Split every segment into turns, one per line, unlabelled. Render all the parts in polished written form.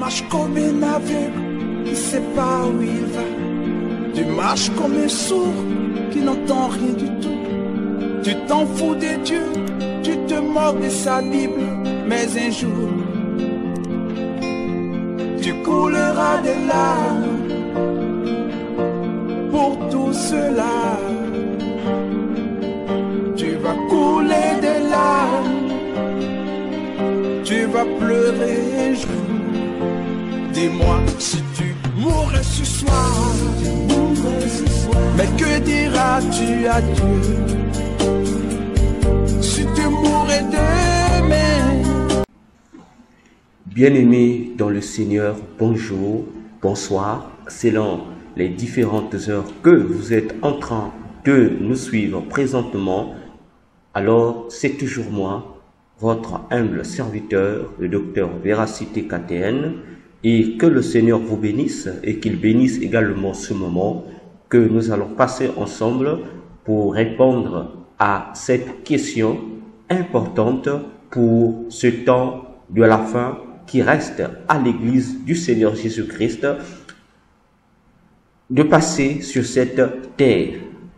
marches comme un aveugle qui ne sait pas où il va. Tu marches comme un sourd qui n'entend rien du tout. Tu t'en fous de Dieu, tu te moques de sa Bible. Mais un jour, tu couleras des larmes pour tout cela. Tu vas couler des larmes, tu vas pleurer un jour. Dis-moi si tu mourrais ce soir, mais que diras-tu à Dieu si tu mourrais demain?
Bien-aimés dans le Seigneur, bonjour, bonsoir, selon les différentes heures que vous êtes en train de nous suivre présentement. Alors, c'est toujours moi, votre humble serviteur, le docteur Véracité KTN, et que le Seigneur vous bénisse et qu'il bénisse également ce moment que nous allons passer ensemble pour répondre à cette question importante pour ce temps de la fin qui reste à l'Église du Seigneur Jésus-Christ de passer sur cette terre.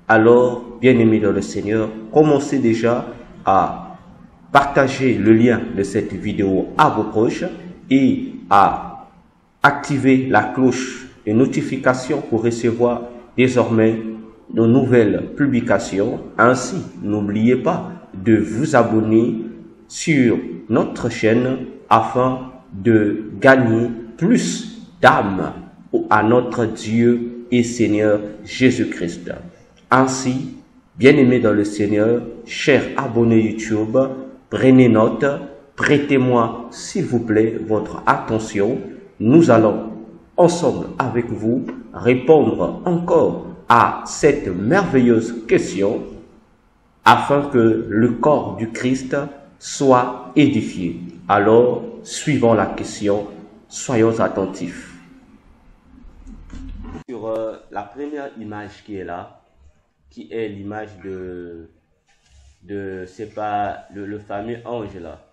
Alors, bien-aimés dans le Seigneur, commencez déjà à partager le lien de cette vidéo à vos proches et à activer la cloche de notification pour recevoir désormais nos nouvelles publications. Ainsi, n'oubliez pas de vous abonner sur notre chaîne afin de gagner plus d'âmes à notre Dieu et Seigneur Jésus-Christ. Ainsi, bien-aimés dans le Seigneur, chers abonnés YouTube, prenez note, prêtez-moi s'il vous plaît votre attention. Nous allons ensemble avec vous répondre encore à cette merveilleuse question afin que le corps du Christ soit édifié. Alors, suivons la question, soyons attentifs. Sur la première image qui est là, qui est l'image c'est pas le fameux ange là,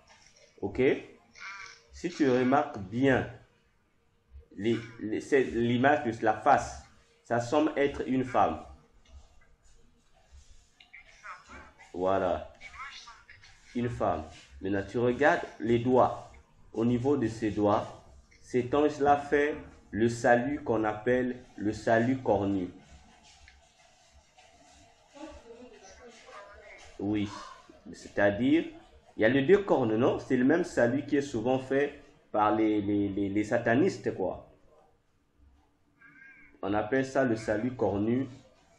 ok? Si tu remarques bien l'image de la face, ça semble être une femme. Voilà, une femme. Maintenant, tu regardes les doigts. Au niveau de ses doigts, cet ange-là fait le salut qu'on appelle le salut cornu. Oui, c'est-à-dire, il y a les deux cornes, non? C'est le même salut qui est souvent fait par les satanistes, quoi. On appelle ça le salut cornu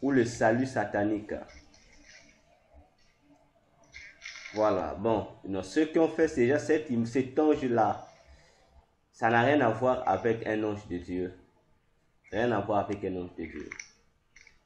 ou le salut satanique. Voilà, bon, non, ceux qui ont fait déjà cet ange-là, ça n'a rien à voir avec un ange de Dieu. Rien à voir avec un ange de Dieu.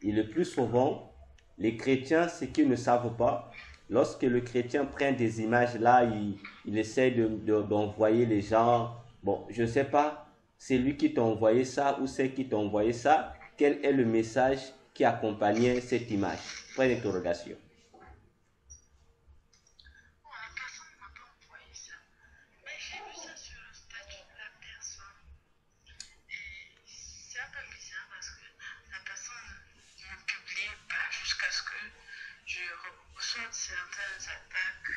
Et le plus souvent, les chrétiens, ce qu'ils ne savent pas, lorsque le chrétien prend des images là, il essaie d'envoyer les gens. Bon, je ne sais pas, c'est lui qui t'a envoyé ça ou c'est qui t'a envoyé ça. Quel est le message qui accompagnait cette image? Point d'interrogation.
Certaines attaques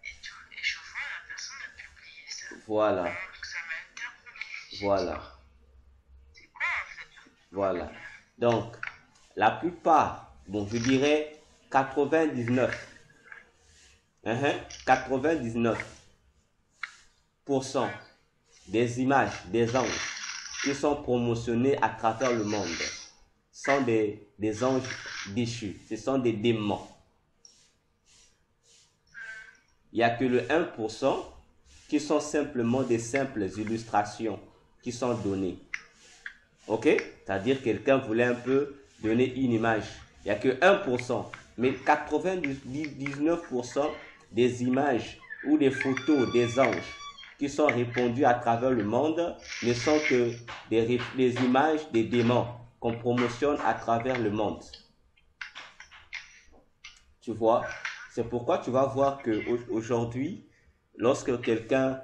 et tout, et je vois la personne a publié ça.
Voilà.
Donc ça m'a interpellé.
Voilà.
C'est quoi en fait?
Voilà. Donc, la plupart, bon, je dirais 99% des images des anges qui sont promotionnés à travers le monde sont des anges déchus. Ce sont des démons. Il n'y a que le 1% qui sont simplement des simples illustrations qui sont données. Ok? C'est-à-dire quelqu'un voulait un peu donner une image. Il n'y a que 1%. Mais 99% des images ou des photos des anges qui sont répandues à travers le monde ne sont que des images des démons qu'on promotionne à travers le monde. Tu vois? C'est pourquoi tu vas voir qu'aujourd'hui, lorsque quelqu'un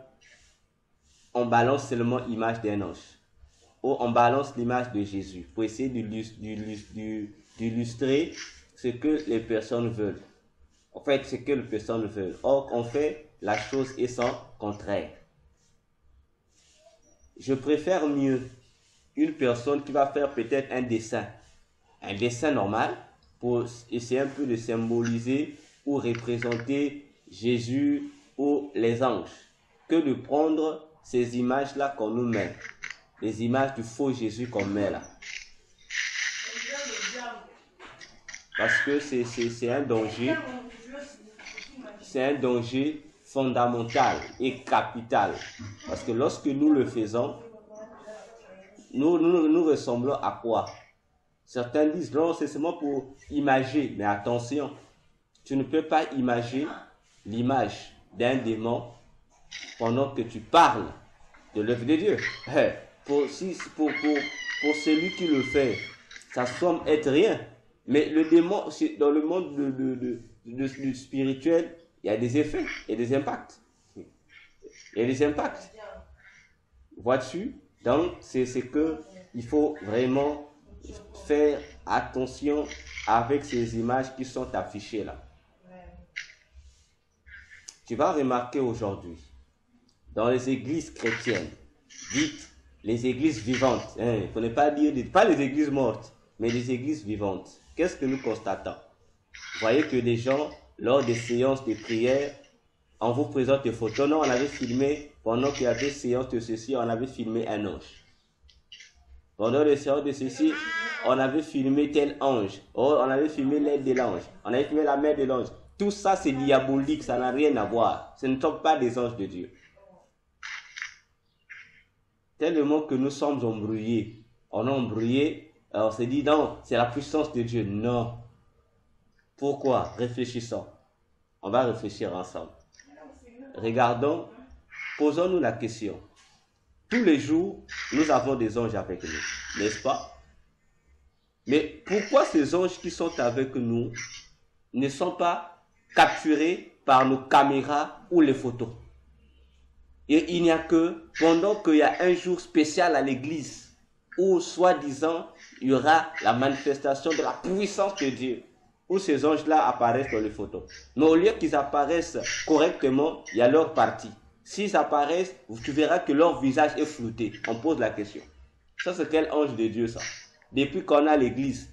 on balance seulement l'image d'un ange. Ou on balance l'image de Jésus pour essayer d'illustrer ce que les personnes veulent. En fait, ce que les personnes veulent. Or, on fait la chose et son contraire. Je préfère mieux une personne qui va faire peut-être un dessin normal, pour essayer un peu de symboliser ou représenter Jésus ou les anges, que de prendre ces images-là qu'on nous met, les images du faux Jésus qu'on met là. Parce que c'est un danger fondamental et capital. Parce que lorsque nous le faisons, nous ressemblons à quoi? Certains disent, non, c'est seulement pour imager. Mais attention, tu ne peux pas imager l'image d'un démon pendant que tu parles de l'œuvre de Dieu. Pour celui qui le fait, ça semble être rien. Mais le démon, dans le monde du spirituel, il y a des effets et des impacts. Il y a des impacts. Vois-tu? Donc, c'est ce que il faut vraiment faire attention avec ces images qui sont affichées là. Tu vas remarquer aujourd'hui, dans les églises chrétiennes, dites les églises vivantes, il ne faut pas dire, pas les églises mortes, mais les églises vivantes. Qu'est-ce que nous constatons? Vous voyez que les gens, lors des séances de prière, on vous présente des photos. Non, on avait filmé, pendant qu'il y avait séance de ceci, on avait filmé un ange. Pendant les séances de ceci, on avait filmé tel ange. Oh, on avait filmé l'aile de l'ange. On avait filmé la mère de l'ange. Tout ça, c'est diabolique, ça n'a rien à voir. Ce ne sont pas des anges de Dieu. Tellement que nous sommes embrouillés. On est embrouillés, on s'est dit non, c'est la puissance de Dieu. Non. Pourquoi? Réfléchissons. On va réfléchir ensemble. Regardons, posons-nous la question. Tous les jours, nous avons des anges avec nous, n'est-ce pas? Mais pourquoi ces anges qui sont avec nous ne sont pas capturés par nos caméras ou les photos? Et il n'y a que pendant qu'il y a un jour spécial à l'église où, soi-disant, il y aura la manifestation de la puissance de Dieu, où ces anges-là apparaissent dans les photos. Mais au lieu qu'ils apparaissent correctement, il y a leur partie. S'ils apparaissent, tu verras que leur visage est flouté. On pose la question. Ça, c'est quel ange de Dieu, ça? Depuis qu'on a l'église.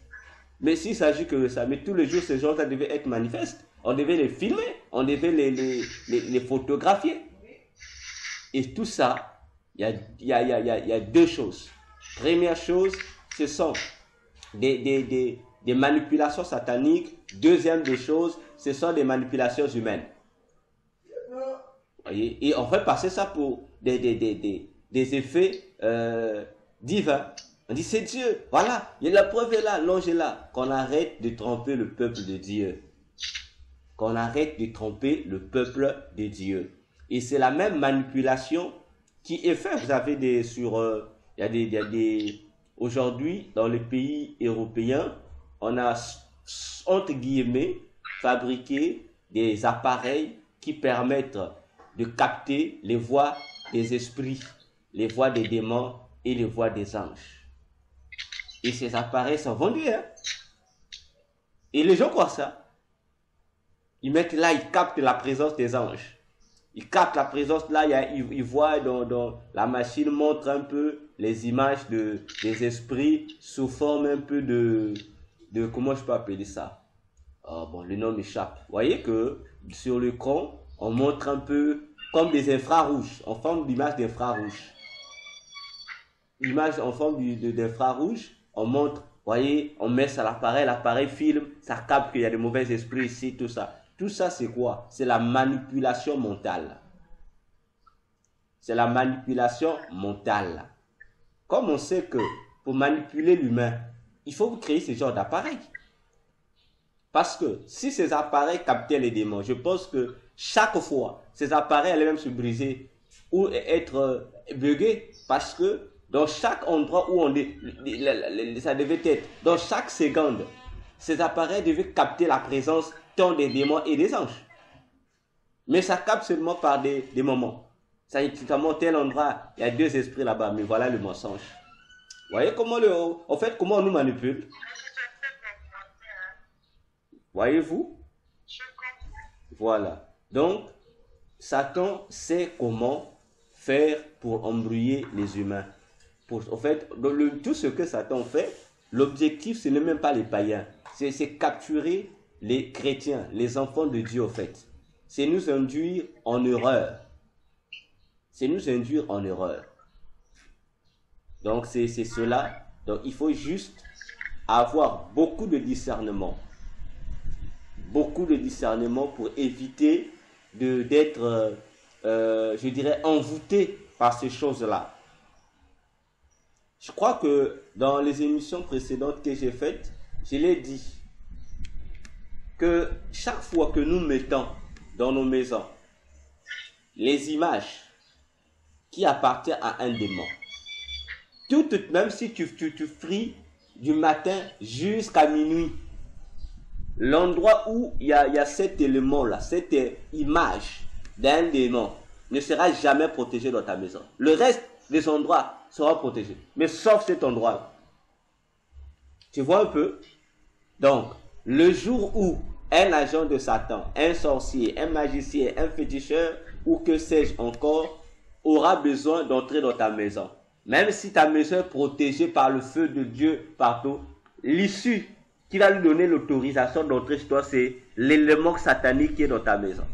Mais s'il s'agit que de ça, mais tous les jours, ces gens-là devaient être manifestes. On devait les filmer. On devait les photographier. Et tout ça, il y a deux choses. Première chose, ce sont des manipulations sataniques. Deuxième des choses, ce sont des manipulations humaines. Voyez? Et on fait passer ça pour des effets divins. On dit c'est Dieu, voilà, la preuve est là, l'ange est là. Qu'on arrête de tromper le peuple de Dieu. Qu'on arrête de tromper le peuple de Dieu. Et c'est la même manipulation qui est faite. Vous avez aujourd'hui, dans les pays européens, on a, entre guillemets, fabriqué des appareils qui permettent de capter les voix des esprits, les voix des démons et les voix des anges. Et ces appareils sont vendus, hein. Et les gens croient ça. Ils mettent là, ils captent la présence des anges. Ils captent la présence là, ils voient dans la machine, montre un peu les images des esprits sous forme un peu de comment je peux appeler ça? Oh, bon, le nom m'échappe. Vous voyez que sur l'écran, on montre un peu comme des infrarouges, en forme d'image d'infrarouge. Image en forme d'infrarouge, on montre, vous voyez, on met ça à l'appareil, l'appareil filme, ça capte qu'il y a des mauvais esprits ici, tout ça. Tout ça, c'est quoi? C'est la manipulation mentale. C'est la manipulation mentale. Comme on sait que pour manipuler l'humain, il faut créer ce genre d'appareil. Parce que si ces appareils captaient les démons, je pense que chaque fois, ces appareils allaient même se briser ou être buggés. Parce que dans chaque endroit où ça devait être, dans chaque seconde, ces appareils devaient capter la présence tant des démons et des anges. Mais ça capte seulement par des moments. Ça, tu te montes tel endroit, il y a 2 esprits là-bas, mais voilà le mensonge. Vous voyez comment en fait, comment on nous manipule? Voyez-vous? Voilà. Donc, Satan sait comment faire pour embrouiller les humains. En fait, tout ce que Satan fait, l'objectif, ce n'est même pas les païens. C'est capturer les chrétiens, les enfants de Dieu, en fait. C'est nous induire en erreur. C'est nous induire en erreur. Donc, c'est cela. Donc, il faut juste avoir beaucoup de discernement. Beaucoup de discernement pour éviter d'être, je dirais, envoûté par ces choses-là. Je crois que dans les émissions précédentes que j'ai faites, je l'ai dit, que chaque fois que nous mettons dans nos maisons les images qui appartiennent à un démon, même si tu fris du matin jusqu'à minuit, l'endroit où il y a cet élément-là, cette image d'un démon ne sera jamais protégé dans ta maison. Le reste des endroits sera protégé, mais sauf cet endroit-là. Tu vois un peu? Donc, le jour où un agent de Satan, un sorcier, un magicien, un féticheur, ou que sais-je encore, aura besoin d'entrer dans ta maison, même si ta maison est protégée par le feu de Dieu partout, l'issue qui va lui donner l'autorisation d'entrer chez toi, c'est l'élément satanique qui est dans ta maison.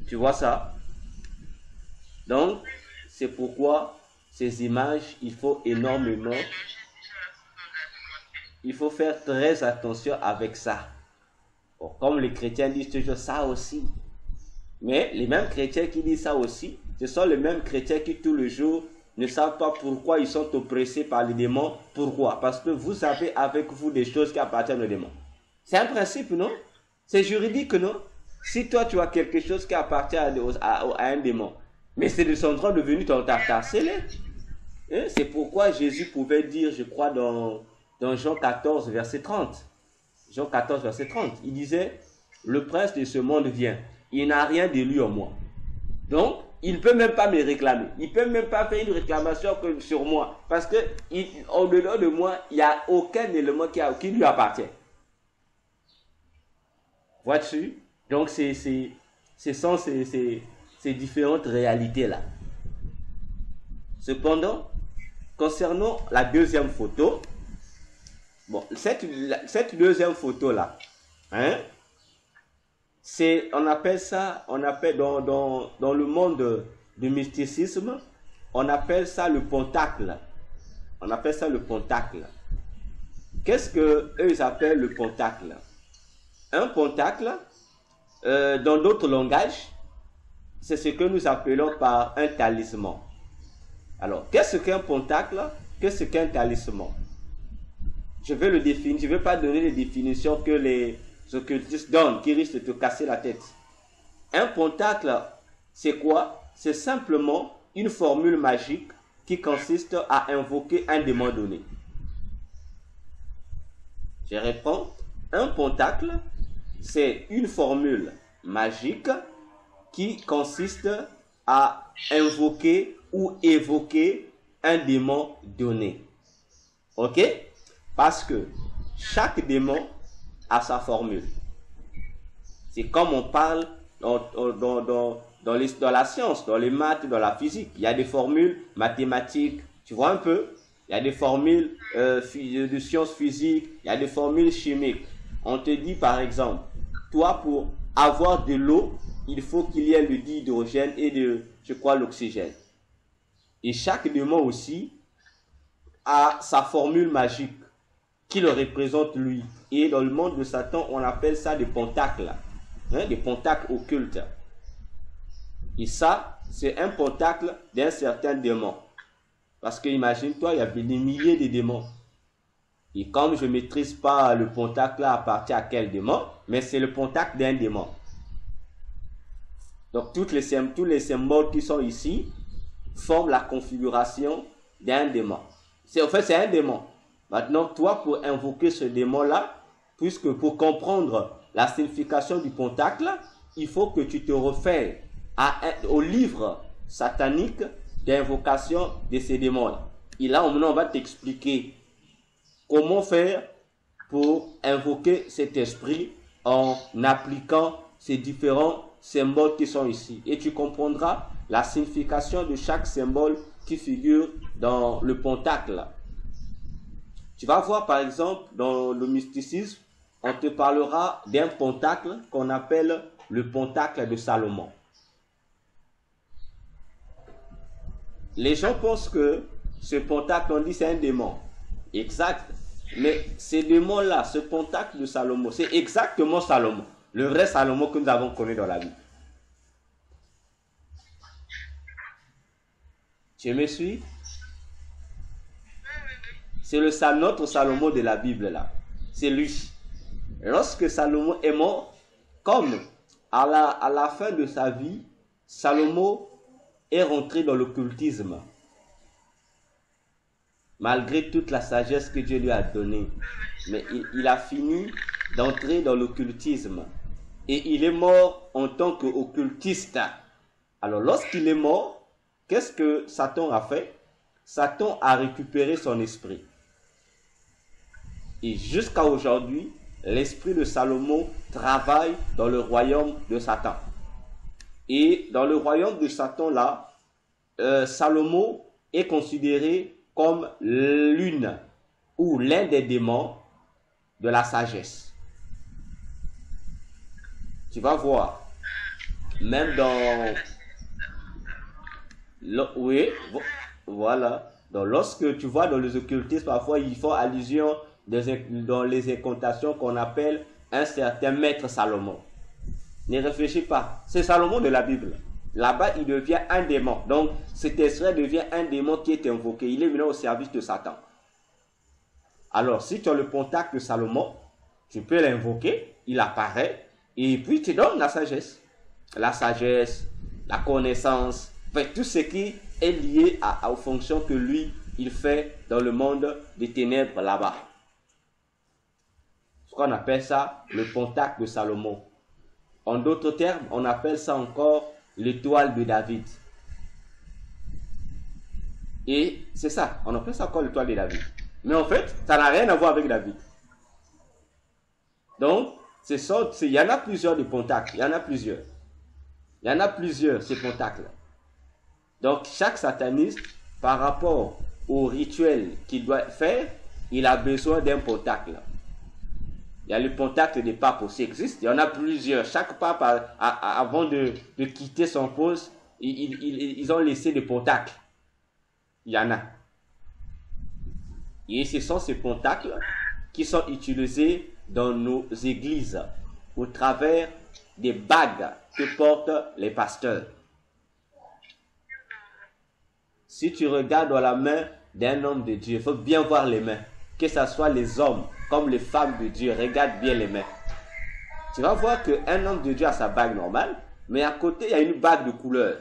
Tu vois ça? Donc, c'est pourquoi ces images, il faut énormément, il faut faire très attention avec ça. Bon, comme les chrétiens disent toujours ça aussi. Mais les mêmes chrétiens qui disent ça aussi, ce sont les mêmes chrétiens qui tous les jours ne savent pas pourquoi ils sont oppressés par les démons. Pourquoi? Parce que vous avez avec vous des choses qui appartiennent aux démons. C'est un principe, non? C'est juridique, non? Si toi tu as quelque chose qui appartient à un démon, mais c'est de son droit de venir t'harceler. C'est pourquoi Jésus pouvait dire, je crois dans Jean 14, verset 30. Jean 14, verset 30. Il disait, le prince de ce monde vient. Il n'a rien de lui en moi. Donc, il ne peut même pas me réclamer. Il ne peut même pas faire une réclamation sur moi. Parce que, au-dedans de moi, il n'y a aucun élément qui lui appartient. Vois-tu? Donc, ce sont ces différentes réalités-là. Cependant, concernant la deuxième photo, bon, cette deuxième photo-là, hein, on appelle dans le monde du mysticisme, on appelle ça le pentacle. On appelle ça le pentacle. Qu'est-ce que eux ils appellent le pentacle? Un pentacle, dans d'autres langages, c'est ce que nous appelons par un talisman. Alors, qu'est-ce qu'un pentacle? Qu'est-ce qu'un talisman? Je vais le définir. Je ne vais pas donner les définitions que les occultistes donnent, qui risquent de te casser la tête. Un pentacle, c'est quoi? C'est simplement une formule magique qui consiste à invoquer un démon donné. Je réponds. Un pentacle, c'est une formule magique qui consiste à invoquer ou évoquer un démon donné. Ok? Parce que chaque démon a sa formule. C'est comme on parle dans la science, dans les maths, dans la physique. Il y a des formules mathématiques, tu vois un peu? Il y a des formules de sciences physiques, il y a des formules chimiques. On te dit par exemple, toi pour avoir de l'eau, il faut qu'il y ait le dihydrogène et l'oxygène. Et chaque démon aussi a sa formule magique qui le représente lui. Et dans le monde de Satan, on appelle ça des pentacles. Hein, des pentacles occultes. Et ça, c'est un pentacle d'un certain démon. Parce que imagine-toi, il y a des milliers de démons. Et comme je ne maîtrise pas le pentacle là appartient à quel démon, mais c'est le pentacle d'un démon. Donc tous les symboles qui sont ici forment la configuration d'un démon. En fait, c'est un démon. Maintenant, toi, pour invoquer ce démon-là, puisque pour comprendre la signification du pentacle, il faut que tu te refais au livre satanique d'invocation de ces démons. Et là, on va t'expliquer comment faire pour invoquer cet esprit en appliquant ces différents symboles qui sont ici. Et tu comprendras la signification de chaque symbole qui figure dans le pentacle. Tu vas voir par exemple dans le mysticisme, on te parlera d'un pentacle qu'on appelle le pentacle de Salomon. Les gens pensent que ce pentacle, on dit c'est un démon. Exact. Mais ces démons-là, ce pentacle de Salomon, c'est exactement Salomon. Le vrai Salomon que nous avons connu dans la Bible. Tu me suis? C'est notre Salomon de la Bible là. C'est lui. Lorsque Salomon est mort, comme à la fin de sa vie, Salomon est rentré dans l'occultisme. Malgré toute la sagesse que Dieu lui a donnée. Mais il a fini d'entrer dans l'occultisme. Et il est mort en tant qu'occultiste. Alors lorsqu'il est mort, qu'est-ce que Satan a fait? Satan a récupéré son esprit. Et jusqu'à aujourd'hui, l'esprit de Salomon travaille dans le royaume de Satan. Et dans le royaume de Satan là, Salomon est considéré comme l'une ou l'un des démons de la sagesse. Tu vas voir, même dans... Oui, voilà. Donc lorsque tu vois dans les occultismes, parfois ils font allusion dans les incantations qu'on appelle un certain maître Salomon. Ne réfléchis pas, c'est Salomon de la Bible. Là-bas, il devient un démon. Donc, cet esprit devient un démon qui est invoqué. Il est venu au service de Satan. Alors, si tu as le pentacle de Salomon, tu peux l'invoquer, il apparaît, et puis tu donnes la sagesse. La sagesse, la connaissance, enfin, tout ce qui est lié aux fonctions que lui, il fait dans le monde des ténèbres là-bas. Ce qu'on appelle ça, le pentacle de Salomon. En d'autres termes, on appelle ça encore l'étoile de David. Et c'est ça, on appelle ça encore l'étoile de David. Mais en fait, ça n'a rien à voir avec David. Donc, il y en a plusieurs de pentacles, il y en a plusieurs. Il y en a plusieurs, ces pentacles. Donc, chaque sataniste, par rapport au rituel qu'il doit faire, il a besoin d'un pentacle. Il y a le pentacle des papes aussi existe. Il y en a plusieurs. Chaque pape, avant de quitter son poste, ils ont laissé des pentacles. Il y en a. Et ce sont ces pentacles qui sont utilisés dans nos églises au travers des bagues que portent les pasteurs. Si tu regardes dans la main d'un homme de Dieu, il faut bien voir les mains. Que ce soit les hommes comme les femmes de Dieu, regarde bien les mains. Tu vas voir qu'un homme de Dieu a sa bague normale, mais à côté, il y a une bague de couleur.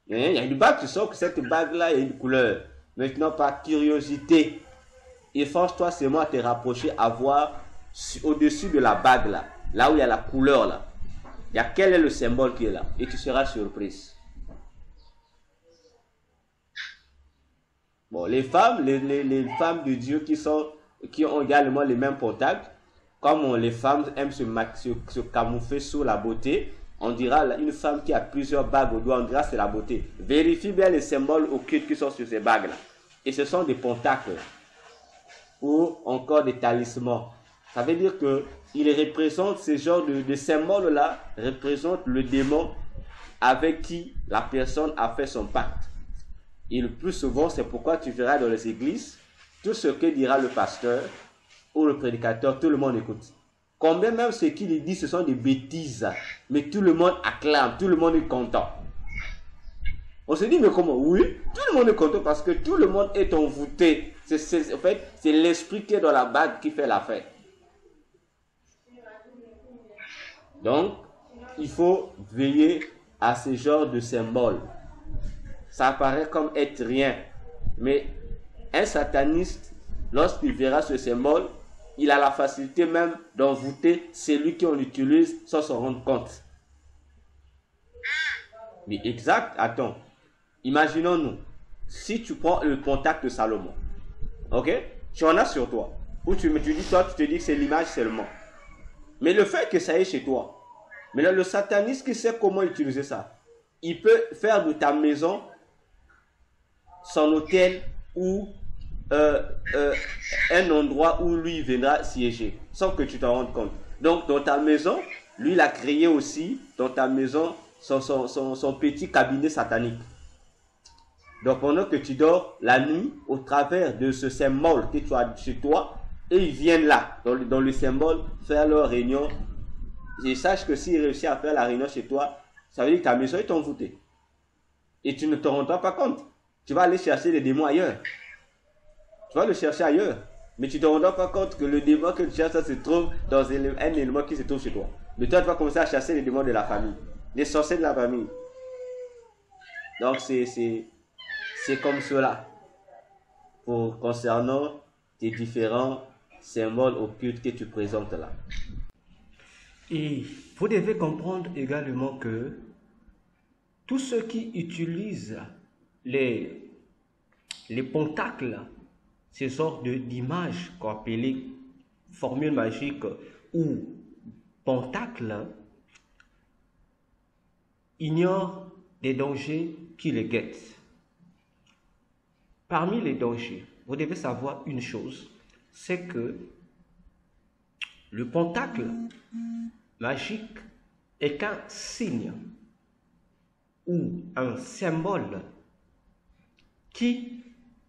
Il y a une bague, tu sens que cette bague-là, il y a une couleur. Maintenant, par curiosité, efforce-toi seulement à te rapprocher, à voir au-dessus de la bague là où il y a la couleur là. Il y a quel est le symbole qui est là, et tu seras surprise. Bon, les femmes de Dieu qui ont également les mêmes pentacles, comme les femmes aiment se camoufler sous la beauté, on dira une femme qui a plusieurs bagues au doigt, on dira c'est la beauté. Vérifie bien les symboles occultes qui sont sur ces bagues-là. Et ce sont des pentacles ou encore des talismans. Ça veut dire que ils représentent ce genre de symboles-là, représentent le démon avec qui la personne a fait son pacte. Et le plus souvent, c'est pourquoi tu verras dans les églises, tout ce que dira le pasteur ou le prédicateur, tout le monde écoute. Combien même ce qu'il dit, ce sont des bêtises, mais tout le monde acclame, tout le monde est content. On se dit, mais comment? Oui, tout le monde est content parce que tout le monde est envoûté. En fait, c'est l'esprit qui est dans la bague qui fait l'affaire. Donc, il faut veiller à ce genre de symbole. Ça apparaît comme être rien. Mais un sataniste, lorsqu'il verra ce symbole, il a la facilité même d'envoûter celui qui on utilise sans s'en rendre compte. Mais exact, attends. Imaginons-nous, si tu prends le Pentacle de Salomon, ok? Tu en as sur toi. Ou tu dis, toi, tu te dis que c'est l'image seulement. Mais le fait que ça est chez toi, mais là, le sataniste qui sait comment utiliser ça, il peut faire de ta maison son hôtel ou un endroit où lui viendra siéger, sans que tu t'en rendes compte. Donc, dans ta maison, lui, il a créé aussi, dans ta maison, son petit cabinet satanique. Donc, pendant que tu dors la nuit, au travers de ce symbole que tu as chez toi, et ils viennent là, dans le symbole, faire leur réunion. Et sache que s'ils réussissent à faire la réunion chez toi, ça veut dire que ta maison est envoûtée. Et tu ne te rendras pas compte. Tu vas aller chercher les démons ailleurs. Tu vas le chercher ailleurs. Mais tu ne te rendras pas compte que le démon que tu cherches, ça se trouve dans un élément qui se trouve chez toi. Mais toi, tu vas commencer à chasser les démons de la famille. Les sorciers de la famille. Donc, c'est comme cela. Concernant tes différents symboles occultes que tu présentes là.
Et vous devez comprendre également que tous ceux qui utilisent les pentacles, ces sortes d'images qu'on appelle formule magique ou pentacles, ignorent des dangers qui les guettent. Parmi les dangers, vous devez savoir une chose, c'est que le pentacle magique est qu'un signe ou un symbole qui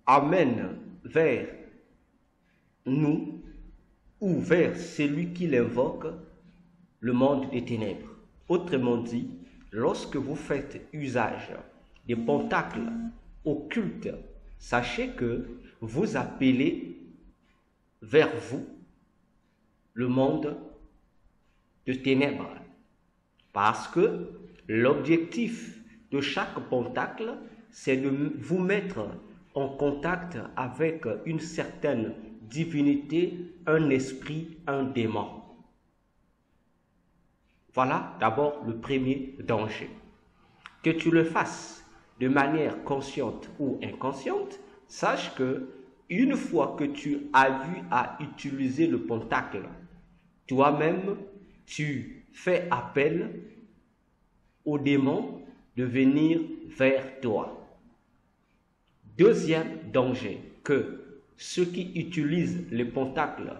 amène vers nous ou vers celui qui l'invoque le monde des ténèbres. Autrement dit, lorsque vous faites usage des pentacles occultes, sachez que vous appelez vers vous le monde de ténèbres. Parce que l'objectif de chaque pentacle, c'est de vous mettre en contact avec une certaine divinité, un esprit, un démon. Voilà d'abord le premier danger. Que tu le fasses de manière consciente ou inconsciente, sache que une fois que tu as eu à utiliser le pentacle, toi-même, tu fais appel au démon de venir vers toi. Deuxième danger, que ceux qui utilisent les pentacles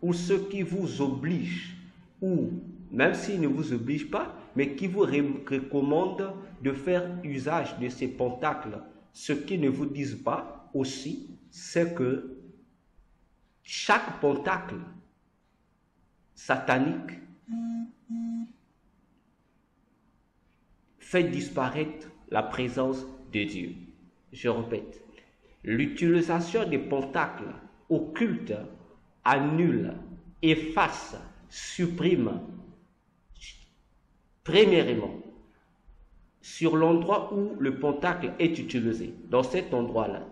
ou ceux qui vous obligent, ou même s'ils ne vous obligent pas, mais qui vous recommandent de faire usage de ces pentacles, ce qu'ils ne vous disent pas aussi, c'est que chaque pentacle satanique fait disparaître la présence de Dieu. Je répète, l'utilisation des pentacles occultes annule, efface, supprime, premièrement, sur l'endroit où le pentacle est utilisé, dans cet endroit-là,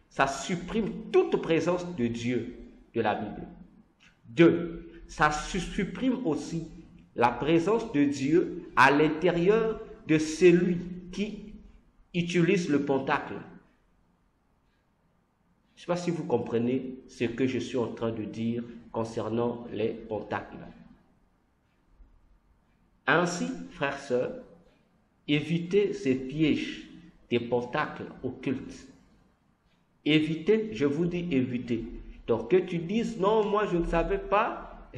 ça supprime toute présence de Dieu de la Bible. 2. Ça supprime aussi la présence de Dieu à l'intérieur de celui qui utilise le pentacle. Je ne sais pas si vous comprenez ce que je suis en train de dire concernant les pentacles. Ainsi, frères, sœurs, évitez ces pièges des pentacles occultes. Évitez, je vous dis évitez. Donc que tu dises non, moi je ne savais pas,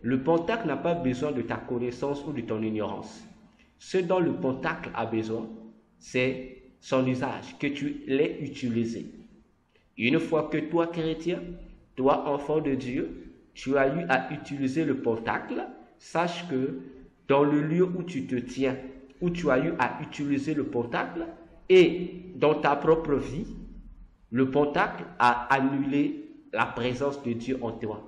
le pentacle n'a pas besoin de ta connaissance ou de ton ignorance. Ce dont le pentacle a besoin, c'est son usage, que tu l'aies utilisé. Une fois que toi, chrétien, toi, enfant de Dieu, tu as eu à utiliser le pentacle, sache que dans le lieu où tu te tiens, où tu as eu à utiliser le pentacle, et dans ta propre vie, le pentacle a annulé la présence de Dieu en toi,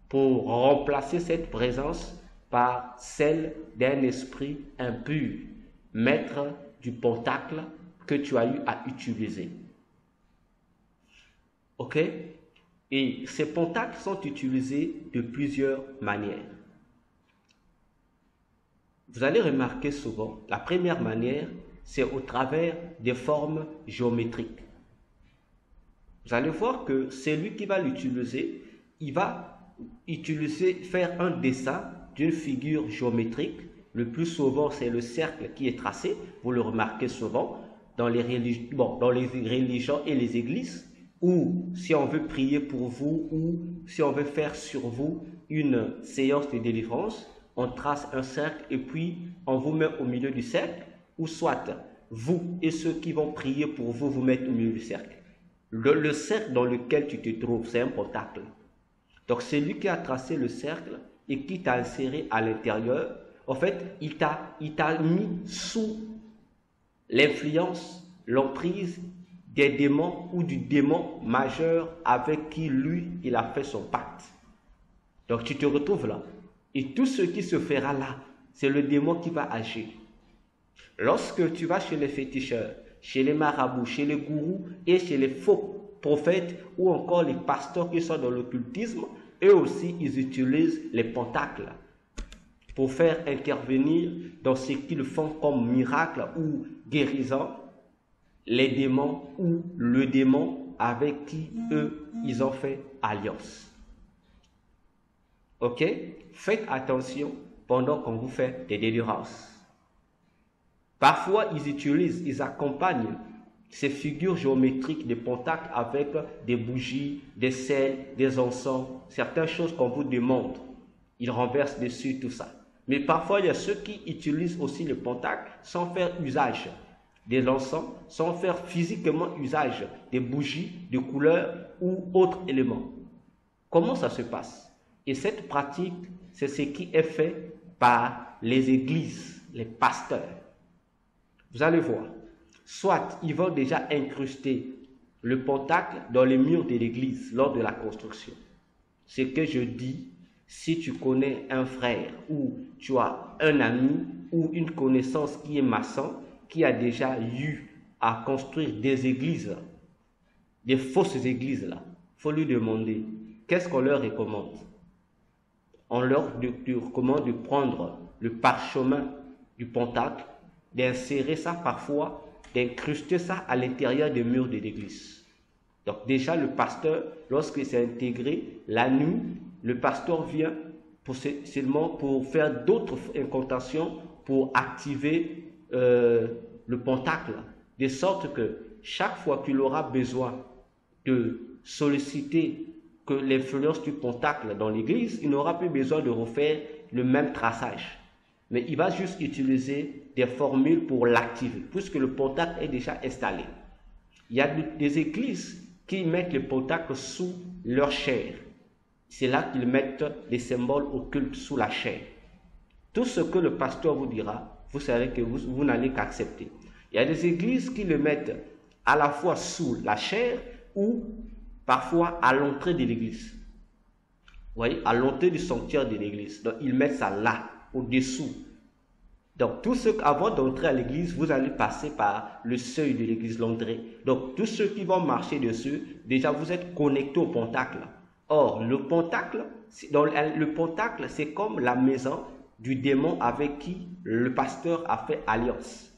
pour remplacer cette présence par celle d'un esprit impur, maître du pentacle que tu as eu à utiliser. Ok? Et ces pentacles sont utilisés de plusieurs manières. Vous allez remarquer souvent, la première manière, c'est au travers des formes géométriques. Vous allez voir que celui qui va l'utiliser, il va faire un dessin d'une figure géométrique. Le plus souvent, c'est le cercle qui est tracé. Vous le remarquez souvent dans les religions et les églises, ou si on veut prier pour vous, ou si on veut faire sur vous une séance de délivrance, on trace un cercle et puis on vous met au milieu du cercle, ou soit vous et ceux qui vont prier pour vous vous mettent au milieu du cercle. Le cercle dans lequel tu te trouves, c'est un pentacle. Donc c'est lui qui a tracé le cercle et qui t'a inséré à l'intérieur. En fait, il t'a mis sous l'influence, l'emprise des démons ou du démon majeur avec qui lui, il a fait son pacte. Donc tu te retrouves là. Et tout ce qui se fera là, c'est le démon qui va agir. Lorsque tu vas chez les féticheurs, chez les marabouts, chez les gourous et chez les faux prophètes ou encore les pasteurs qui sont dans l'occultisme, eux aussi, ils utilisent les pentacles pour faire intervenir dans ce qu'ils font comme miracle ou guérison les démons ou le démon avec qui eux, ils ont fait alliance. Ok? Faites attention pendant qu'on vous fait des délivrances. Parfois, ils accompagnent ces figures géométriques des pentacles avec des bougies, des sels, des encens, certaines choses qu'on vous demande. Ils renversent dessus tout ça. Mais parfois, il y a ceux qui utilisent aussi le pentacle sans faire usage des encens, sans faire physiquement usage des bougies de couleur ou autres éléments. Comment ça se passe? Et cette pratique, c'est ce qui est fait par les églises, les pasteurs. Vous allez voir, soit ils vont déjà incruster le pentacle dans les murs de l'église lors de la construction. Ce que je dis, si tu connais un frère ou tu as un ami ou une connaissance qui est maçon, qui a déjà eu à construire des églises, des fausses églises là, il faut lui demander qu'est-ce qu'on leur recommande. On leur recommande de prendre le parchemin du pentacle, d'insérer ça parfois, d'incruster ça à l'intérieur des murs de l'église. Donc déjà le pasteur, lorsqu'il s'est intégré, la nuit, le pasteur vient seulement pour faire d'autres incantations pour activer le pentacle, de sorte que chaque fois qu'il aura besoin de solliciter que l'influence du pentacle dans l'église, il n'aura plus besoin de refaire le même traçage. Mais il va juste utiliser des formules pour l'activer, puisque le pentacle est déjà installé. Il y a des églises qui mettent le pentacle sous leur chair. C'est là qu'ils mettent les symboles occultes sous la chair. Tout ce que le pasteur vous dira, vous savez que vous n'allez qu'accepter. Il y a des églises qui le mettent à la fois sous la chair ou parfois à l'entrée de l'église. Vous voyez, à l'entrée du sanctuaire de l'église. Donc, ils mettent ça là, au-dessous. Donc, avant d'entrer à l'église, vous allez passer par le seuil de l'église, l'entrée. Donc, tous ceux qui vont marcher dessus, déjà, vous êtes connectés au pentacle. Or, le pentacle, c'est comme la maison du démon avec qui le pasteur a fait alliance.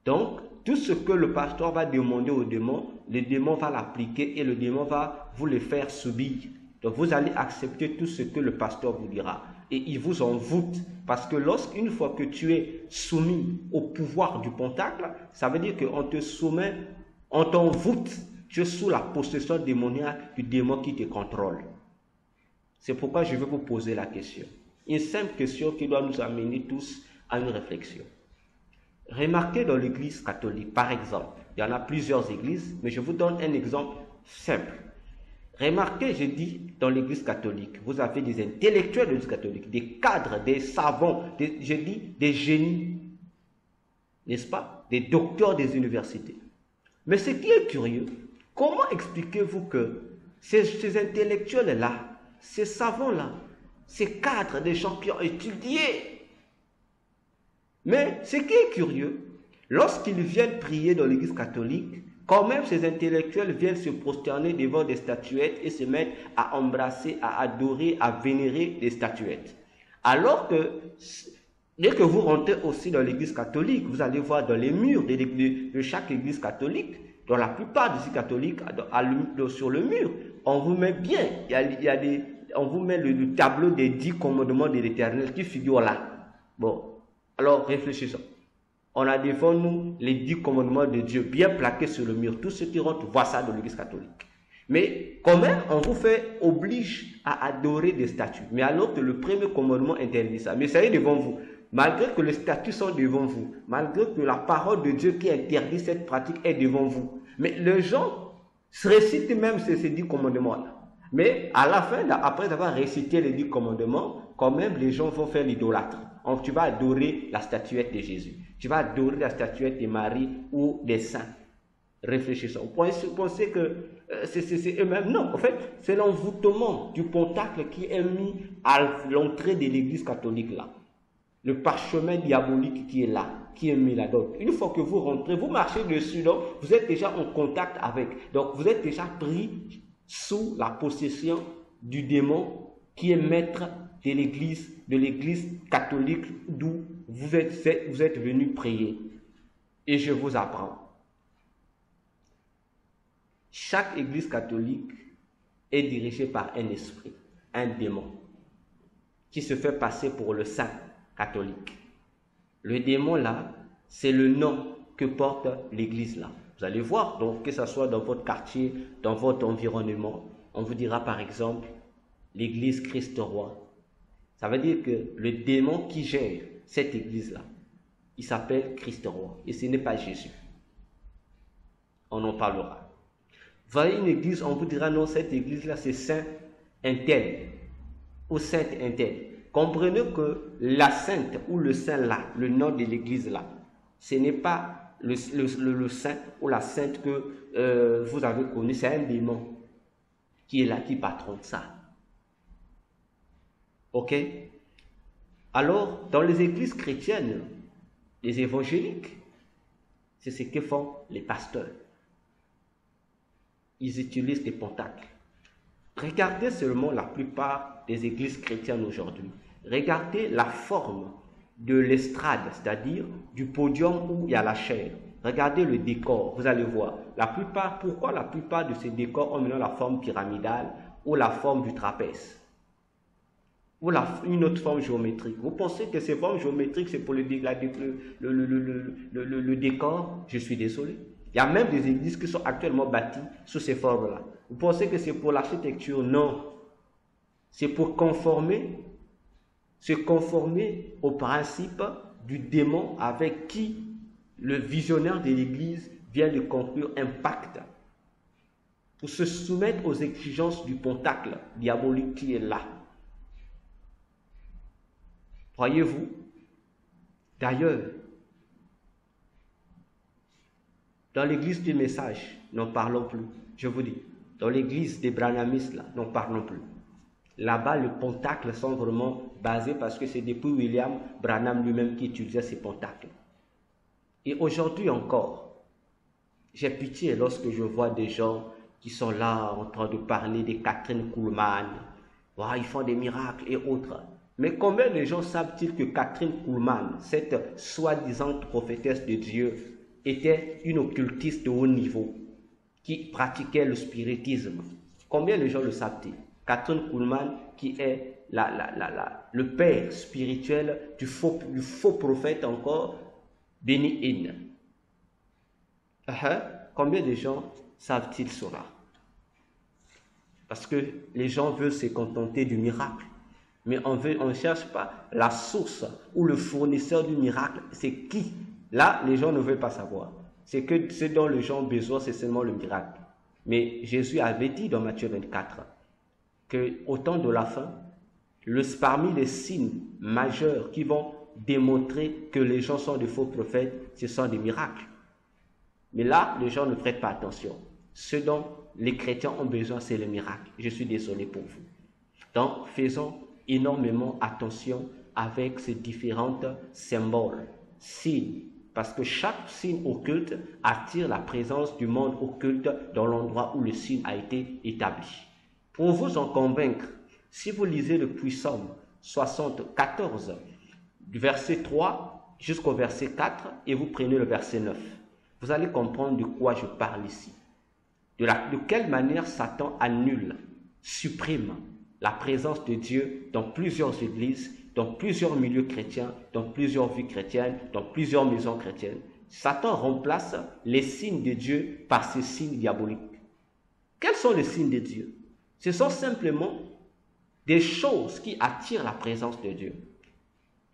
Donc, tout ce que le pasteur va demander au démon, le démon va l'appliquer et le démon va vous le faire subir. Donc, vous allez accepter tout ce que le pasteur vous dira. Et il vous envoûte. Parce que une fois que tu es soumis au pouvoir du pentacle, ça veut dire qu'on te soumet, on t'envoûte. Tu es sous la possession démoniaque du démon qui te contrôle. C'est pourquoi je vais vous poser la question. Une simple question qui doit nous amener tous à une réflexion. Remarquez dans l'église catholique, par exemple, il y en a plusieurs églises, mais je vous donne un exemple simple. Remarquez, je dis, dans l'église catholique, vous avez des intellectuels de l'église catholique, des cadres, des savants, des génies, n'est-ce pas? Des docteurs des universités. Mais ce qui est curieux, comment expliquez-vous que ces intellectuels-là, ces savants-là, ces cadres, des gens qui ont étudié, mais ce qui est curieux, lorsqu'ils viennent prier dans l'église catholique, quand même ces intellectuels viennent se prosterner devant des statuettes et se mettent à embrasser, à adorer, à vénérer des statuettes. Alors que Dès que vous rentrez aussi dans l'église catholique, vous allez voir dans les murs de chaque église catholique, dans la plupart des églises catholiques, sur le mur, on vous met bien, on vous met le tableau des 10 commandements de l'Éternel qui figure là. Bon, alors réfléchissons. On a devant nous les 10 commandements de Dieu bien plaqués sur le mur. Tous ceux qui rentrent voient ça dans l'église catholique. Mais quand même, on vous oblige à adorer des statues. Mais alors que le premier commandement interdit ça. Mais ça y est devant vous. Malgré que les statues sont devant vous, malgré que la parole de Dieu qui interdit cette pratique est devant vous. Mais les gens récitent même ces 10 commandements-là. Mais à la fin, après avoir récité les 10 commandements, quand même, les gens vont faire l'idolâtre. Tu vas adorer la statuette de Jésus. Tu vas adorer la statuette de Marie ou des saints. Réfléchissons. Vous pensez que c'est eux-mêmes? Non, en fait, c'est l'envoûtement du pentacle qui est mis à l'entrée de l'église catholique là. Le parchemin diabolique qui est là, qui est mis là. Donc, une fois que vous rentrez, vous marchez dessus, donc vous êtes déjà en contact avec. Donc, vous êtes déjà pris sous la possession du démon qui est maître de l'église catholique d'où vous êtes venu prier. Et je vous apprends. Chaque église catholique est dirigée par un esprit, un démon, qui se fait passer pour le saint catholique. Le démon là, c'est le nom que porte l'église là. Vous allez voir, donc que ce soit dans votre quartier, dans votre environnement, on vous dira par exemple l'église Christ-Roi. Ça veut dire que le démon qui gère cette église là, il s'appelle Christ-Roi et ce n'est pas Jésus. On en parlera. Vous voyez une église, on vous dira non, cette église là c'est saint intel ou sainte intel. Comprenez que la sainte ou le saint là, le nom de l'église là, ce n'est pas le saint ou la sainte que vous avez connu, c'est un démon qui est là, qui patronne ça. Ok? Alors, dans les églises chrétiennes, les évangéliques, c'est ce que font les pasteurs. Ils utilisent des pentacles. Regardez seulement la plupart des églises chrétiennes aujourd'hui. Regardez la forme de l'estrade, c'est-à-dire du podium où il y a la chair. Regardez le décor, vous allez voir. Pourquoi la plupart de ces décors ont maintenant la forme pyramidale ou la forme du trapèze ou une autre forme géométrique? Vous pensez que ces formes géométriques, c'est pour le décor? Je suis désolé. Il y a même des églises qui sont actuellement bâties sous ces formes-là. Vous pensez que c'est pour l'architecture? Non. C'est pour se conformer au principe du démon avec qui le visionnaire de l'église vient de conclure un pacte. Pour se soumettre aux exigences du pentacle diabolique qui est là. Voyez-vous? D'ailleurs, dans l'église du message, n'en parlons plus. Je vous dis, dans l'église des branhamistes, là, n'en parlons plus. Là-bas, le pentacle sont vraiment basés parce que c'est depuis William Branham lui-même qui utilisait ces pentacles. Et aujourd'hui encore, j'ai pitié lorsque je vois des gens qui sont là en train de parler de Kathryn Kuhlman. Wow, ils font des miracles et autres. Mais combien de gens savent-ils que Kathryn Kuhlman, cette soi-disant prophétesse de Dieu, était une occultiste de haut niveau qui pratiquait le spiritisme? Combien de gens le savent-ils? Kathryn Kuhlman qui est le père spirituel du faux prophète encore, Benny Hinn. Combien de gens savent-ils cela? Parce que les gens veulent se contenter du miracle. Mais on ne cherche pas la source ou le fournisseur du miracle. C'est qui? Là, les gens ne veulent pas savoir. C'est que ce dont les gens ont besoin, c'est seulement le miracle. Mais Jésus avait dit dans Matthieu 24 qu'au temps de la fin, parmi les signes majeurs qui vont démontrer que les gens sont des faux prophètes, ce sont des miracles. Mais là, les gens ne prêtent pas attention. Ce dont les chrétiens ont besoin, c'est le miracle. Je suis désolé pour vous. Donc, faisons énormément attention avec ces différents symboles, signes, parce que chaque signe occulte attire la présence du monde occulte dans l'endroit où le signe a été établi. Pour vous en convaincre, si vous lisez le Psaume 74, du verset 3 jusqu'au verset 4 et vous prenez le verset 9. Vous allez comprendre de quoi je parle ici. De quelle manière Satan annule, supprime la présence de Dieu dans plusieurs églises, dans plusieurs milieux chrétiens, dans plusieurs vies chrétiennes, dans plusieurs maisons chrétiennes. Satan remplace les signes de Dieu par ces signes diaboliques. Quels sont les signes de Dieu? Ce sont simplement des choses qui attirent la présence de Dieu.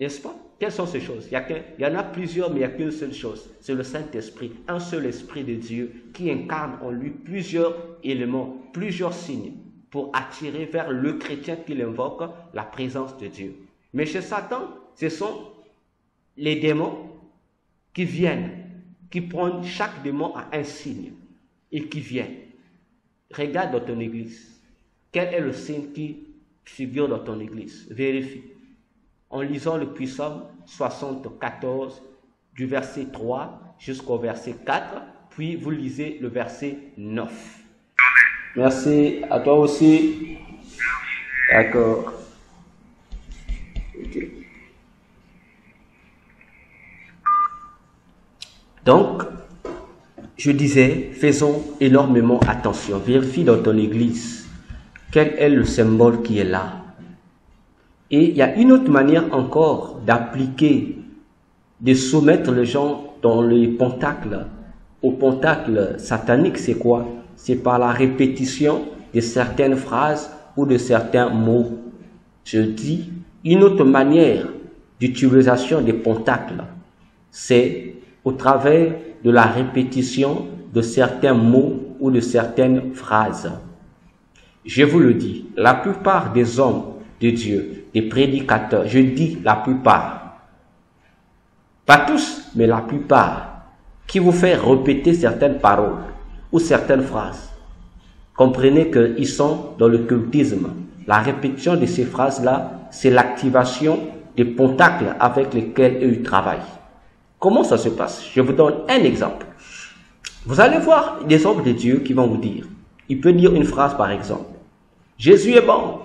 N'est-ce pas? Quelles sont ces choses? Il y en a plusieurs, mais il n'y a qu'une seule chose. C'est le Saint-Esprit, un seul Esprit de Dieu qui incarne en lui plusieurs éléments, plusieurs signes pour attirer vers le chrétien qui l'invoque la présence de Dieu. Mais chez Satan, ce sont les démons qui viennent, qui prennent chaque démon à un signe et qui viennent. Regarde dans ton église. Quel est le signe qui figure dans ton église? Vérifie. En lisant le Psaume 74 du verset 3 jusqu'au verset 4, puis vous lisez le verset 9. Merci à toi aussi. D'accord. Okay. Donc, je disais, faisons énormément attention. Vérifie dans ton église quel est le symbole qui est là. Et il y a une autre manière encore d'appliquer, de soumettre les gens dans les pentacles, au pentacle satanique, c'est quoi? C'est par la répétition de certaines phrases ou de certains mots. Je dis, une autre manière d'utilisation des pentacles, c'est au travers de la répétition de certains mots ou de certaines phrases. Je vous le dis, la plupart des hommes de Dieu, des prédicateurs, je dis la plupart, pas tous, mais la plupart, qui vous fait répéter certaines paroles ou certaines phrases, comprenez qu'ils sont dans le cultisme. La répétition de ces phrases-là, c'est l'activation des pentacles avec lesquels ils travaillent. Comment ça se passe? Je vous donne un exemple. Vous allez voir des hommes de Dieu qui vont vous dire, il peut dire une phrase par exemple, Jésus est bon.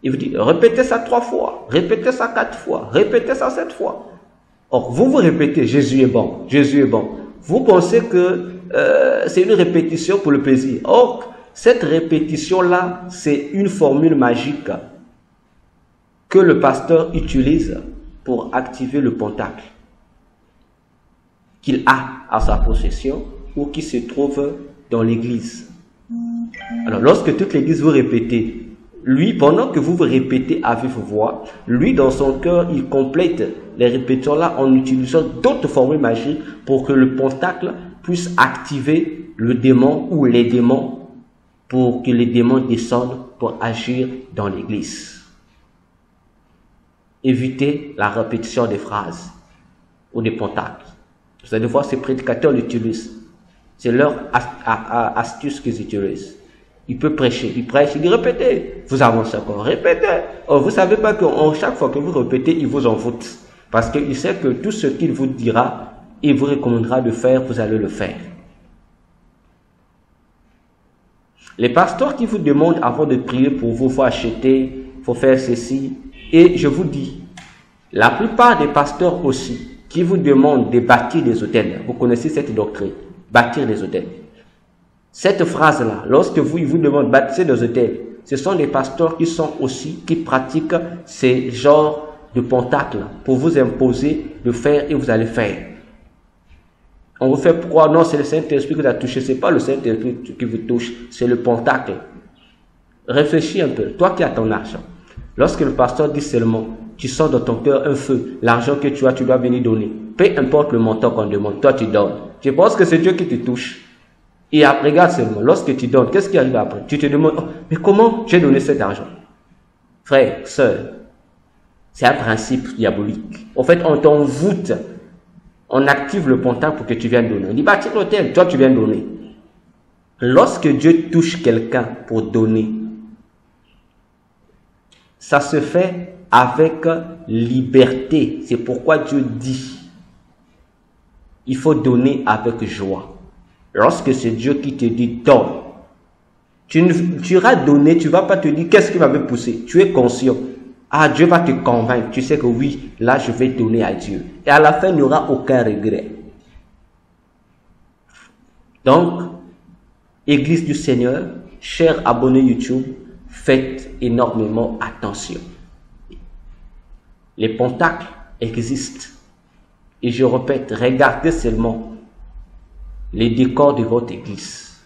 Il vous dit, répétez ça 3 fois, répétez ça 4 fois, répétez ça 7 fois. Or, vous répétez, Jésus est bon, Jésus est bon. Vous pensez que c'est une répétition pour le plaisir. Or, cette répétition-là, c'est une formule magique que le pasteur utilise pour activer le pentacle qu'il a à sa possession ou qui se trouve dans l'église. Alors, lorsque toute l'église vous répétez, lui, pendant que vous répétez à vive voix, lui, dans son cœur, il complète les répétitions-là en utilisant d'autres formules magiques pour que le pentacle puisse activer le démon ou les démons pour que les démons descendent pour agir dans l'église. Évitez la répétition des phrases ou des pentacles. Vous allez voir, ces prédicateurs l'utilisent. C'est leur astuce qu'ils utilisent. Il peut prêcher, il prêche, il dit répétez. Vous avancez encore, répétez. Oh, vous savez pas que chaque fois que vous répétez, il vous envoûte. Parce qu'il sait que tout ce qu'il vous dira, il vous recommandera de faire, vous allez le faire. Les pasteurs qui vous demandent avant de prier pour vous, il faut acheter, il faut faire ceci. Et je vous dis, la plupart des pasteurs aussi, qui vous demandent de bâtir des hôtels, vous connaissez cette doctrine, bâtir des hôtels. Cette phrase-là, lorsque ils vous demandent de bâtir des hôtels, ce sont des pasteurs qui pratiquent ces genres de pentacles pour vous imposer de faire et vous allez faire. On vous fait croire, non, c'est le Saint-Esprit qui vous a touché. Ce n'est pas le Saint-Esprit qui vous touche, c'est le pentacle. Réfléchis un peu, toi qui as ton argent. Lorsque le pasteur dit seulement, tu sens dans ton cœur un feu, l'argent que tu as, tu dois venir donner. Peu importe le montant qu'on demande, toi tu donnes. Tu penses que c'est Dieu qui te touche. Et après, regarde seulement, lorsque tu donnes, qu'est-ce qui arrive après? Tu te demandes, oh, mais comment j'ai donné cet argent? Frère, sœur, c'est un principe diabolique. En fait, on t'envoûte. On active le pentacle pour que tu viennes donner. On dit, bâtir l'hôtel, toi tu viens donner. Lorsque Dieu touche quelqu'un pour donner, ça se fait avec liberté. C'est pourquoi Dieu dit, il faut donner avec joie. Lorsque c'est Dieu qui te dit, donne. Tu iras donner, tu ne vas pas te dire, qu'est-ce qui va me pousser? Tu es conscient.
Ah, Dieu va te convaincre. Tu sais que oui, là, je vais donner à Dieu. Et à la fin, il n'y aura aucun regret. Donc, Église du Seigneur, chers abonnés YouTube, faites énormément attention. Les pentacles existent. Et je répète, regardez seulement les décors de votre église.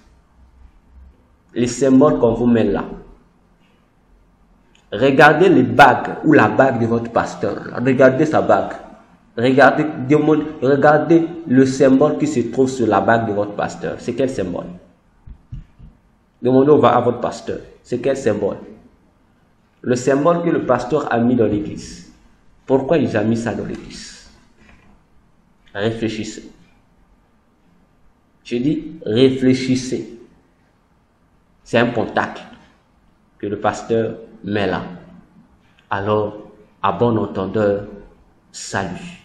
Les symboles qu'on vous met là. Regardez les bagues ou la bague de votre pasteur. Regardez sa bague. Regardez le symbole qui se trouve sur la bague de votre pasteur. C'est quel symbole? Demandez à votre pasteur. C'est quel symbole? Le symbole que le pasteur a mis dans l'église. Pourquoi il a mis ça dans l'église? Réfléchissez. Je dis réfléchissez. C'est un pentacle que le pasteur met là. Alors, à bon entendeur, salut.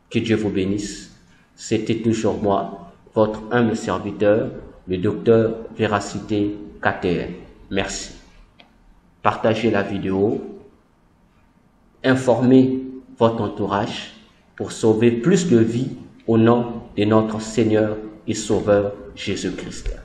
Que Dieu vous bénisse. C'était toujours moi, votre humble serviteur, le docteur Véracité KTN. Merci. Partagez la vidéo. Informez votre entourage pour sauver plus de vies au nom de notre Seigneur et Sauveur Jésus-Christ.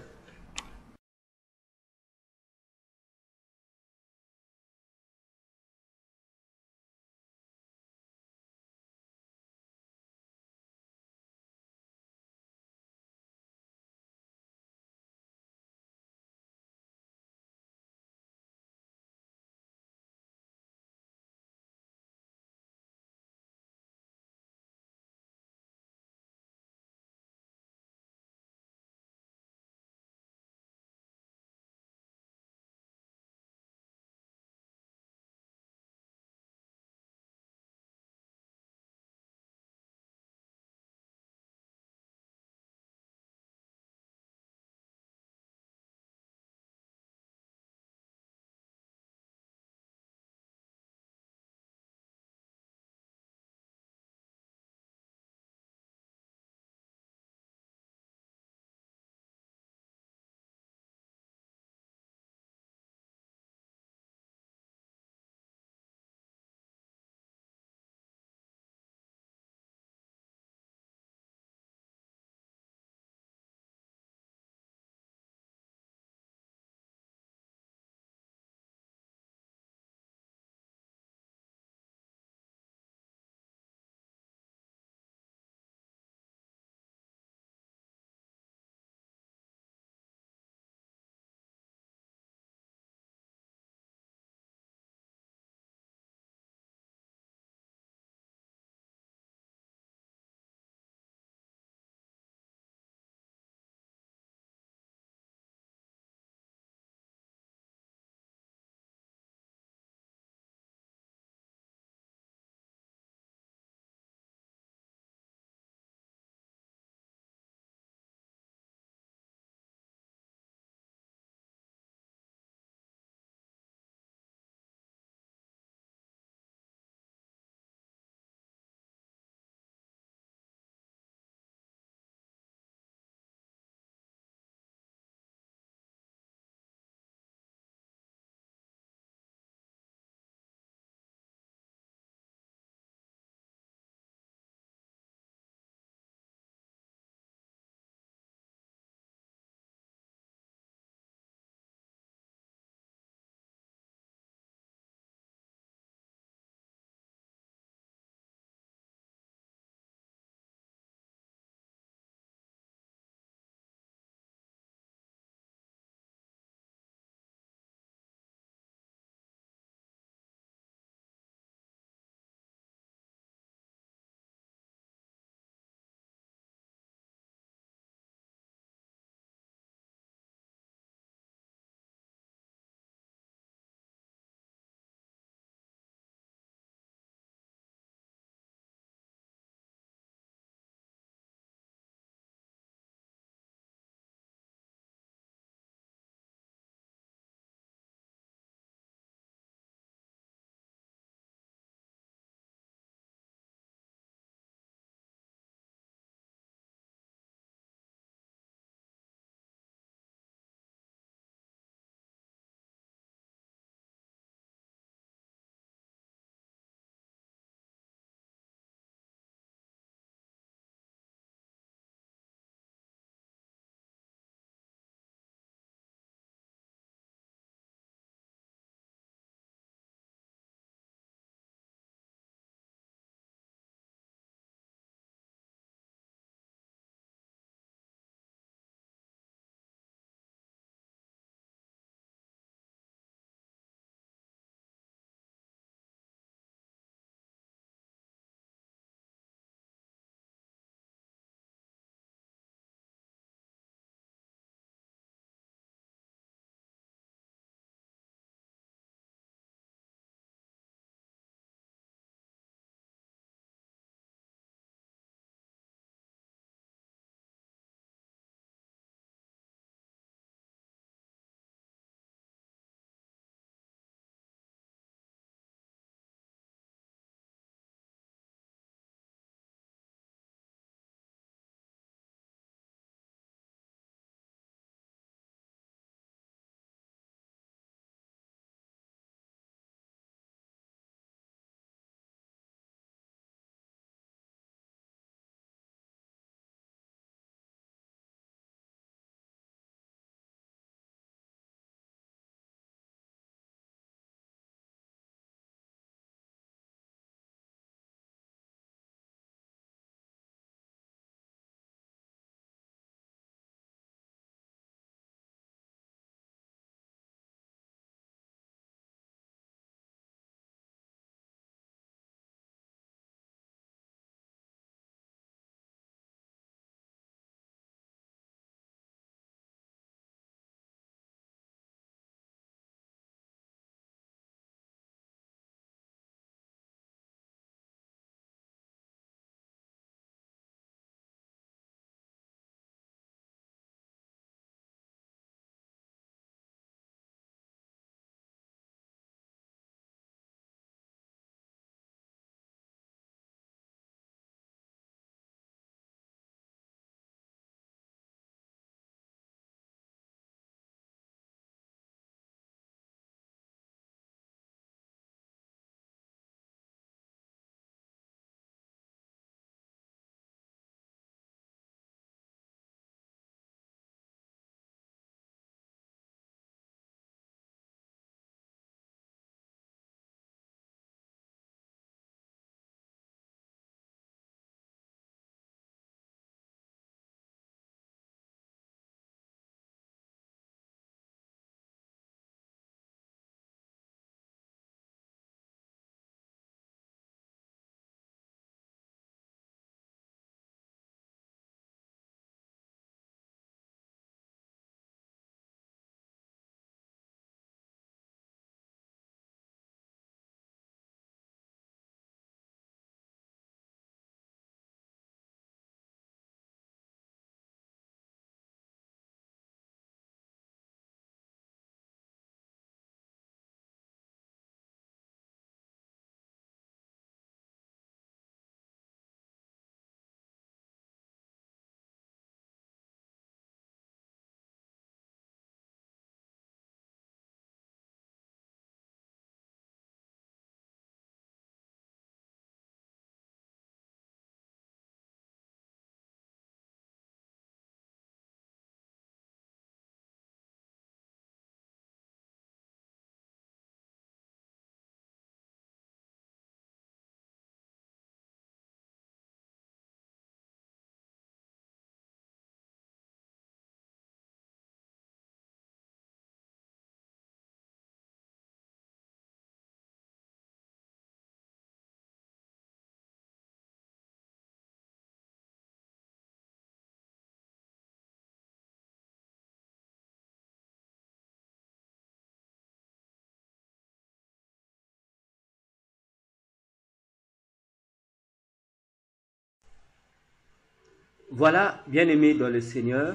Voilà, bien-aimés dans le Seigneur,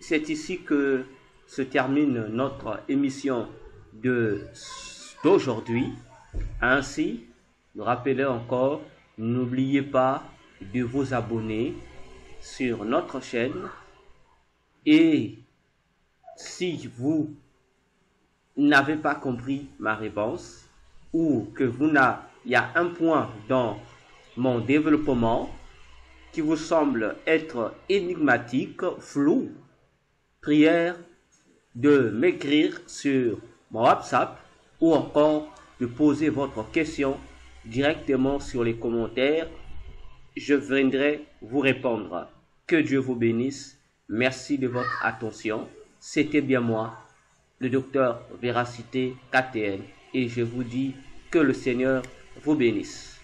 c'est ici que se termine notre émission d'aujourd'hui. Ainsi, nous rappelons encore, n'oubliez pas de vous abonner sur notre chaîne. Et si vous n'avez pas compris ma réponse ou que il y a un point dans mon développement qui vous semble être énigmatique, flou, prière de m'écrire sur mon WhatsApp ou encore de poser votre question directement sur les commentaires. Je viendrai vous répondre. Que Dieu vous bénisse. Merci de votre attention. C'était bien moi, le docteur Véracité KTN, et je vous dis que le Seigneur vous bénisse.